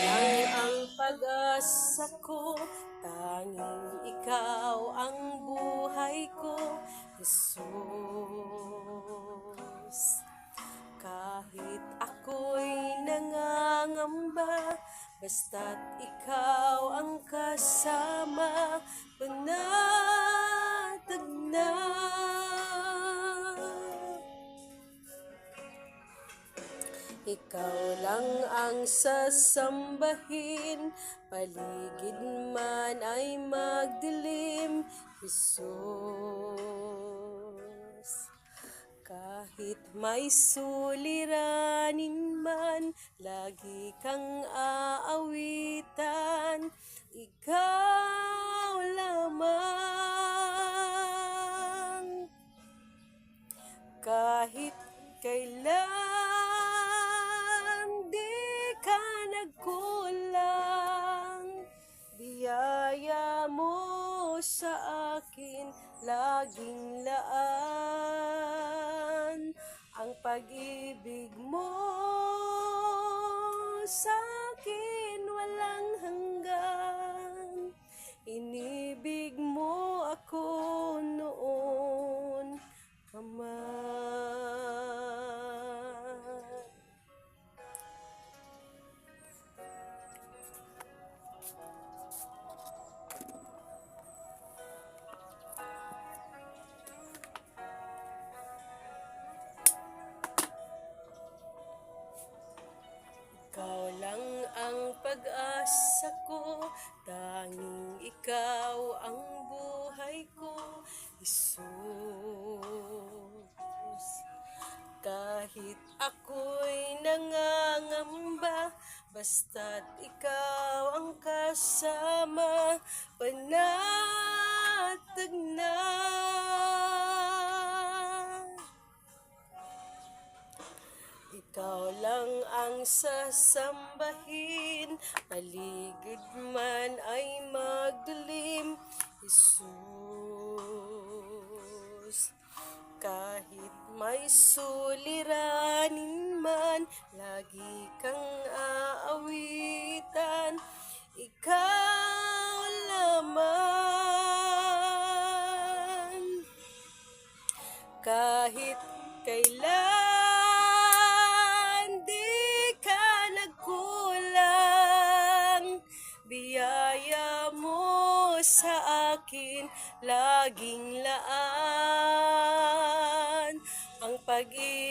Lang ang pag-asa ko, tanging ikaw ang buhay ko, Jesus. Kahit ako'y nangangamba, basta't ikaw ang kasama, panatag na. Ikaw lang ang sasambahin, paligid man ay magdilim, Jesus. Kahit may suliranin man, lagi kang aawitan, ikaw lamang. Kahit kailan di ka nagkulang, biyaya mo sa akin laging laan. Ang pag-ibig mo sa akin walang hanggan, inibig mo ako noon pa man. Ikaw lang ang pag-asa ko, tanging ikaw ang buhay ko, Jesus. Kahit ako'y nangangamba, basta't ikaw ang kasama, panatag na. Ikaw lang ang sasambahin, paligid man ay magdilim, Jesus. Kahit may suliranin man, lagi kang aawitan, ikaw lamang. Kahit kailan di ka nagkulang, biyaya mo sa akin laging laan. Ang pag-ibig